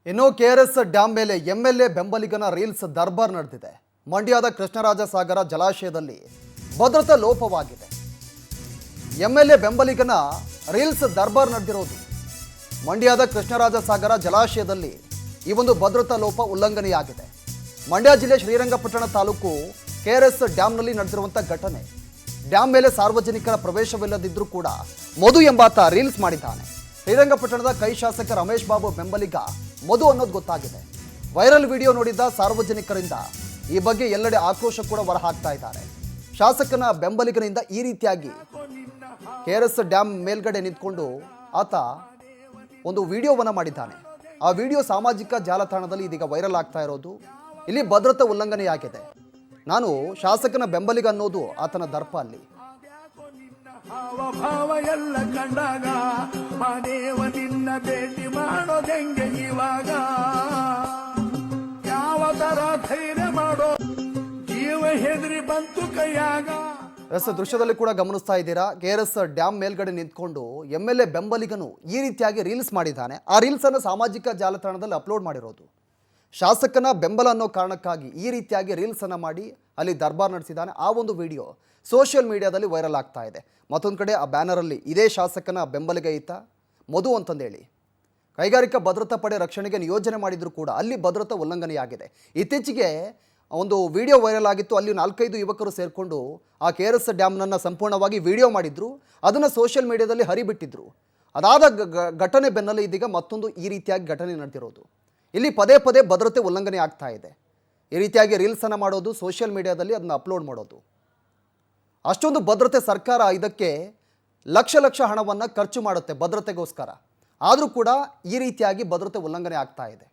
ಇನ್ನು KRS dam ಮೇಲೆ MLA ಬೆಂಬಲಿಗನ reels ದರ್ಬಾರ್ ನಡೆದಿದೆ. ಮಂಡ್ಯದ ಕೃಷ್ಣರಾಜಸಾಗರ ಜಲಾಶಯದಲ್ಲಿ ಭದ್ರತಾ ಲೋಪವಾಗಿದೆ. ಎಂಎಲ್ಎ ಬೆಂಬಲಿಗನ ರೀಲ್ಸ್ ದರ್ಬಾರ್ ನಡೆದಿರೋದು ಮಂಡ್ಯದ ಕೃಷ್ಣರಾಜಸಾಗರ ಜಲಾಶಯದಲ್ಲಿ ಈ ಒಂದು ಭದ್ರತಾ ಲೋಪ ಉಲ್ಲಂಘನೆಯಾಗಿದೆ. ಮಂಡ್ಯ ಜಿಲ್ಲೆ ಶ್ರೀರಂಗಪಟ್ಟಣ ತಾಲೂಕು ಕೆಆರ್ಎಸ್ ಡ್ಯಾಂನಲ್ಲಿ ನಡೆದಿರುವಂಥ ಘಟನೆ. ಡ್ಯಾಂ ಮೇಲೆ ಸಾರ್ವಜನಿಕರ ಪ್ರವೇಶವಿಲ್ಲದಿದ್ದರೂ ಕೂಡ ಮಧು ಎಂಬಾತ ರೀಲ್ಸ್ ಮಾಡಿದ್ದಾನೆ. ಶ್ರೀರಂಗಪಟ್ಟಣದ ಕೈ ಶಾಸಕ ರಮೇಶ್ ಬಾಬು ಬೆಂಬಲಿಗ ಮಧು ಅನ್ನೋದು ಗೊತ್ತಾಗಿದೆ. ವೈರಲ್ ವಿಡಿಯೋ ನೋಡಿದ್ದ ಸಾರ್ವಜನಿಕರಿಂದ ಈ ಬಗ್ಗೆ ಎಲ್ಲೆಡೆ ಆಕ್ರೋಶ ಕೂಡ ಹೊರಹಾಕ್ತಾ ಇದ್ದಾರೆ. ಶಾಸಕನ ಬೆಂಬಲಿಗನಿಂದ ಈ ರೀತಿಯಾಗಿ ಕೆಆರ್ಎಸ್ ಡ್ಯಾಂ ಮೇಲ್ಗಡೆ ನಿಂತ್ಕೊಂಡು ಆತ ಒಂದು ವಿಡಿಯೋವನ್ನು ಮಾಡಿದ್ದಾನೆ. ಆ ವಿಡಿಯೋ ಸಾಮಾಜಿಕ ಜಾಲತಾಣದಲ್ಲಿ ಇದೀಗ ವೈರಲ್ ಆಗ್ತಾ ಇರೋದು. ಇಲ್ಲಿ ಭದ್ರತಾ ಉಲ್ಲಂಘನೆಯಾಗಿದೆ. ನಾನು ಶಾಸಕನ ಬೆಂಬಲಿಗ ಅನ್ನೋದು ಆತನ ದರ್ಪ. ಅಲ್ಲಿ ಎಲ್ಲ ಕಂಡಾಗ ಮನೆವ ನಿನ್ನ ಭೇಟಿ ಮಾಡೋದೆಂಗೆ ಇವಾಗ ಯಾವ ತರ ಧೈರ್ಯ ಮಾಡೋ ಜೀವ ಹೆದರಿ ಬಂತು ಕೈಯಾಗ. ದೃಶ್ಯದಲ್ಲಿ ಕೂಡ ಗಮನಿಸ್ತಾ ಇದ್ದೀರಾ. ಕೆಆರ್ಎಸ್ ಡ್ಯಾಂ ಮೇಲ್ಗಡೆ ನಿಂತ್ಕೊಂಡು ಎಂಎಲ್ಎ ಬೆಂಬಲಿಗನು ಈ ರೀತಿಯಾಗಿ ರೀಲ್ಸ್ ಮಾಡಿದ್ದಾನೆ. ಆ ರೀಲ್ಸ್ ಅನ್ನು ಸಾಮಾಜಿಕ ಜಾಲತಾಣದಲ್ಲಿ ಅಪ್ಲೋಡ್ ಮಾಡಿರೋದು. ಶಾಸಕನ ಬೆಂಬಲ ಅನ್ನೋ ಕಾರಣಕ್ಕಾಗಿ ಈ ರೀತಿಯಾಗಿ ರೀಲ್ಸ್ ಅನ್ನು ಮಾಡಿ ಅಲ್ಲಿ ದರ್ಬಾರ್ ನಡೆಸಿದ್ದಾನೆ. ಆ ಒಂದು ವಿಡಿಯೋ ಸೋಷಿಯಲ್ ಮೀಡಿಯಾದಲ್ಲಿ ವೈರಲ್ ಆಗ್ತಾ ಇದೆ. ಮತ್ತೊಂದು ಕಡೆ ಆ ಬ್ಯಾನರಲ್ಲಿ ಇದೇ ಶಾಸಕನ ಬೆಂಬಲಿಗ ಈತ ಮಧು ಅಂತಂದೇಳಿ ಕೈಗಾರಿಕಾ ಭದ್ರತಾ ಪಡೆ ರಕ್ಷಣೆಗೆ ನಿಯೋಜನೆ ಮಾಡಿದರೂ ಕೂಡ ಅಲ್ಲಿ ಭದ್ರತಾ ಉಲ್ಲಂಘನೆಯಾಗಿದೆ. ಇತ್ತೀಚೆಗೆ ಒಂದು ವಿಡಿಯೋ ವೈರಲ್ ಆಗಿತ್ತು. ಅಲ್ಲಿ 4-5 ಯುವಕರು ಸೇರಿಕೊಂಡು ಆ ಕೆಆರ್ಎಸ್ ಡ್ಯಾಮ್ನನ್ನು ಸಂಪೂರ್ಣವಾಗಿ ವಿಡಿಯೋ ಮಾಡಿದ್ರು. ಅದನ್ನು ಸೋಷಿಯಲ್ ಮೀಡಿಯಾದಲ್ಲಿ ಹರಿಬಿಟ್ಟಿದ್ರು. ಅದಾದ ಘಟನೆ ಬೆನ್ನಲ್ಲೇ ಇದೀಗ ಮತ್ತೊಂದು ಈ ರೀತಿಯಾಗಿ ಘಟನೆ ನಡೆದಿರೋದು. ಇಲ್ಲಿ ಪದೇ ಪದೇ ಭದ್ರತೆ ಉಲ್ಲಂಘನೆ ಆಗ್ತಾ ಇದೆ. ಈ ರೀತಿಯಾಗಿ ರೀಲ್ಸನ್ನು ಮಾಡೋದು, ಸೋಷಿಯಲ್ ಮೀಡಿಯಾದಲ್ಲಿ ಅದನ್ನು ಅಪ್ಲೋಡ್ ಮಾಡೋದು. ಅಷ್ಟೊಂದು ಭದ್ರತೆ ಸರ್ಕಾರ ಇದಕ್ಕೆ ಲಕ್ಷ ಹಣವನ್ನು ಖರ್ಚು ಮಾಡುತ್ತೆ ಭದ್ರತೆಗೋಸ್ಕರ. ಆದರೂ ಕೂಡ ಈ ರೀತಿಯಾಗಿ ಭದ್ರತೆ ಉಲ್ಲಂಘನೆ ಆಗ್ತಾ ಇದೆ.